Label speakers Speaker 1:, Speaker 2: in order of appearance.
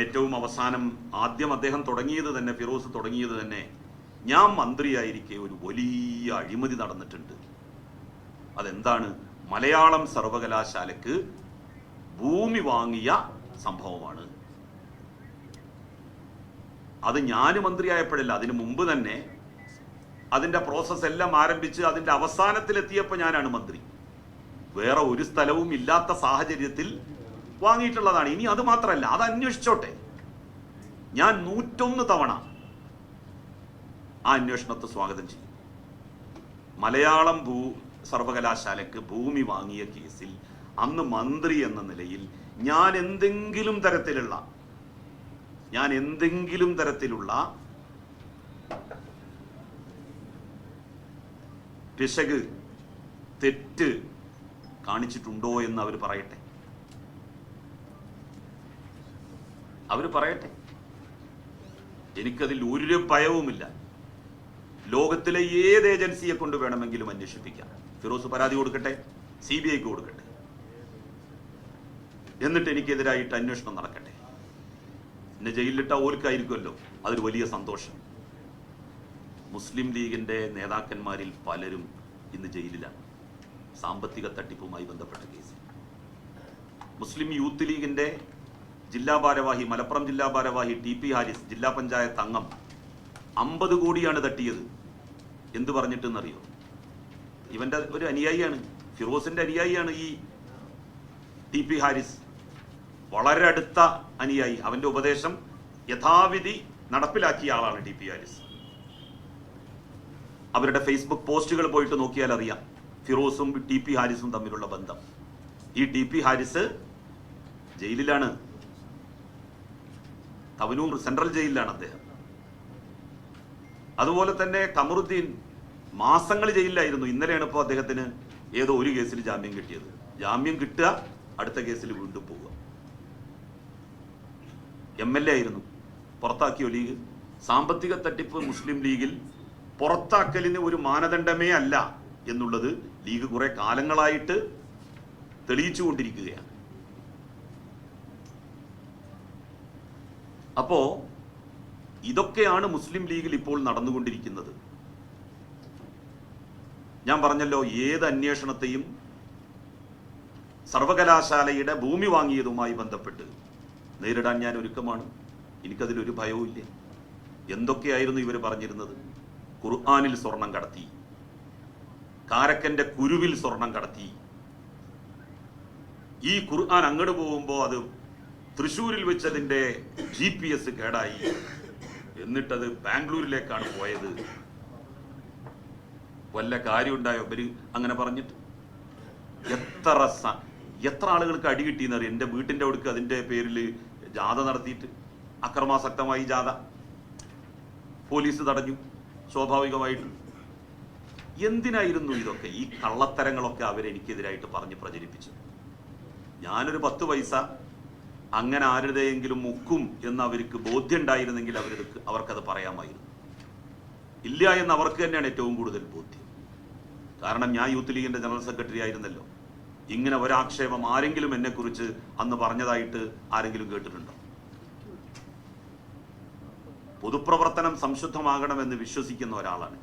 Speaker 1: ഏറ്റവും അവസാനം ആദ്യം അദ്ദേഹം തുടങ്ങിയത് തന്നെ, ഫിറോസ് തുടങ്ങിയത് തന്നെ, ഞാൻ മന്ത്രിയായിരിക്കെ ഒരു വലിയ അഴിമതി നടന്നിട്ടുണ്ട്. അതെന്താണ്? മലയാളം സർവകലാശാലക്ക് ഭൂമി വാങ്ങിയ സംഭവമാണ്. അത് ഞാൻ മന്ത്രിയായപ്പോഴല്ല, അതിനു മുമ്പ് തന്നെ അതിന്റെ പ്രോസസ് എല്ലാം ആരംഭിച്ച് അതിന്റെ അവസാനത്തിലെത്തിയപ്പോൾ ഞാനാണ് മന്ത്രി. വേറെ ഒരു സ്ഥലവും ഇല്ലാത്ത സാഹചര്യത്തിൽ വാങ്ങിയിട്ടുള്ളതാണ്. ഇനി അത് മാത്രമല്ല, അത് അന്വേഷിച്ചോട്ടെ. ഞാൻ 101 തവണ ആ അന്വേഷണത്തെ സ്വാഗതം ചെയ്യും. മലയാളം സർവകലാശാലക്ക് ഭൂമി വാങ്ങിയ കേസിൽ അന്ന് മന്ത്രി എന്ന നിലയിൽ ഞാൻ എന്തെങ്കിലും തരത്തിലുള്ള പിശക്, തെറ്റ് കാണിച്ചിട്ടുണ്ടോ എന്ന് അവർ പറയട്ടെ. എനിക്കതിൽ ഒരു ഭയവുമില്ല. ലോകത്തിലെ ഏത് ഏജൻസിയെ കൊണ്ട് വേണമെങ്കിലും അന്വേഷിപ്പിക്കാം. ഫിറോസ് പരാതി കൊടുക്കട്ടെ, CBIക്ക് കൊടുക്കട്ടെ, എന്നിട്ട് എനിക്കെതിരായിട്ട് അന്വേഷണം നടക്കട്ടെ. എന്നെ ജയിലിലിട്ട ഓൽക്കായിരിക്കുമല്ലോ അതൊരു വലിയ സന്തോഷം. മുസ്ലിം ലീഗിന്റെ നേതാക്കന്മാരിൽ പലരും ഇന്ന് ജയിലിലാണ്, സാമ്പത്തിക തട്ടിപ്പുമായി ബന്ധപ്പെട്ട കേസ്. മുസ്ലിം യൂത്ത് ലീഗിന്റെ ജില്ലാ ഭാരവാഹി, മലപ്പുറം ജില്ലാ ഭാരവാഹി TP ഹാരിസ്, ജില്ലാ പഞ്ചായത്ത് അംഗം, 50 കോടിയാണ് തട്ടിയത്. എന്ത് പറഞ്ഞിട്ടെന്നറിയോ? ഇവന്റെ ഒരു അനുയായിയാണ്, ഫിറോസിന്റെ അനുയായിയാണ് ഈ TP ഹാരിസ്. വളരെ അടുത്ത അനുയായി. അവന്റെ ഉപദേശം യഥാവിധി നടപ്പിലാക്കിയ ആളാണ് TP ഹാരിസ്. അവരുടെ ഫേസ്ബുക്ക് പോസ്റ്റുകൾ പോയിട്ട് നോക്കിയാൽ അറിയാം ഫിറോസും TP ഹാരിസും തമ്മിലുള്ള ബന്ധം. ഈ TP ഹാരിസ് ജയിലിലാണ്, തവനൂർ സെൻട്രൽ ജയിലിലാണ് അദ്ദേഹം. അതുപോലെ തന്നെ കമറുദ്ദീൻ മാസങ്ങൾ ജയിലിലായിരുന്നു. ഇന്നലെയാണ് ഇപ്പോൾ അദ്ദേഹത്തിന് ഏതോ ഒരു കേസിൽ ജാമ്യം കിട്ടിയത്. ജാമ്യം കിട്ടുക, അടുത്ത കേസിൽ വീണ്ടും പോവുക. MLA ആയിരുന്നു, പുറത്താക്കിയോ ലീഗ്? സാമ്പത്തിക തട്ടിപ്പ് മുസ്ലിം ലീഗിൽ പുറത്താക്കലിന് ഒരു മാനദണ്ഡമേ അല്ല എന്നുള്ളത് ലീഗ് കുറെ കാലങ്ങളായിട്ട് തെളിയിച്ചുകൊണ്ടിരിക്കുകയാണ്. അപ്പോ ഇതൊക്കെയാണ് മുസ്ലിം ലീഗിൽ ഇപ്പോൾ നടന്നുകൊണ്ടിരിക്കുന്നത്. ഞാൻ പറഞ്ഞല്ലോ, ഏത് അന്വേഷണത്തെയും സർവകലാശാലയുടെ ഭൂമി വാങ്ങിയതുമായി ബന്ധപ്പെട്ട് നേരിടാൻ ഞാൻ ഒരുക്കമാണ്. എനിക്കതിലൊരു ഭയവും ഇല്ല. എന്തൊക്കെയായിരുന്നു ഇവർ പറഞ്ഞിരുന്നത്? ഖുർആനിൽ സ്വർണം കടത്തി, കാരക്കന്റെ കുരുവിൽ സ്വർണം കടത്തി. ഈ ഖുർആൻ അങ്ങോട്ട് പോകുമ്പോൾ അത് തൃശ്ശൂരിൽ വെച്ചതിന്റെ GPS കേടായി, എന്നിട്ടത് ബാംഗ്ലൂരിലേക്കാണ് പോയത്. വല്ല കാര്യമുണ്ടായോ ഇവര് അങ്ങനെ പറഞ്ഞിട്ട്? എത്ര ആളുകൾക്ക് അടി കിട്ടിയെന്നറിയാം. എൻ്റെ വീട്ടിൻ്റെ അടുക്ക് അതിൻ്റെ പേരിൽ ജാഥ നടത്തിയിട്ട്, അക്രമാസക്തമായി ജാഥ, പോലീസ് തടഞ്ഞു. സ്വാഭാവികമായിട്ടും എന്തിനായിരുന്നു ഇതൊക്കെ? ഈ കള്ളത്തരങ്ങളൊക്കെ അവരെനിക്കെതിരായിട്ട് പറഞ്ഞ് പ്രചരിപ്പിച്ചു. ഞാനൊരു 10 പൈസ അങ്ങനെ ആരുടെയെങ്കിലും മുക്കും എന്ന് അവർക്ക് ബോധ്യം ഉണ്ടായിരുന്നെങ്കിൽ അവർക്കത് പറയാമായിരുന്നു. ഇല്ല എന്ന് അവർക്ക് തന്നെയാണ് ഏറ്റവും കൂടുതൽ ബോധ്യം. കാരണം ഞാൻ യൂത്ത് ലീഗിന്റെ ജനറൽ സെക്രട്ടറി ആയിരുന്നല്ലോ. ഇങ്ങനെ ഒരാക്ഷേപം ആരെങ്കിലും എന്നെക്കുറിച്ച് അന്ന് പറഞ്ഞതായിട്ട് ആരെങ്കിലും കേട്ടിട്ടുണ്ടോ? പൊതുപ്രവർത്തനം സംശുദ്ധമാകണമെന്ന് വിശ്വസിക്കുന്ന ഒരാളാണ്.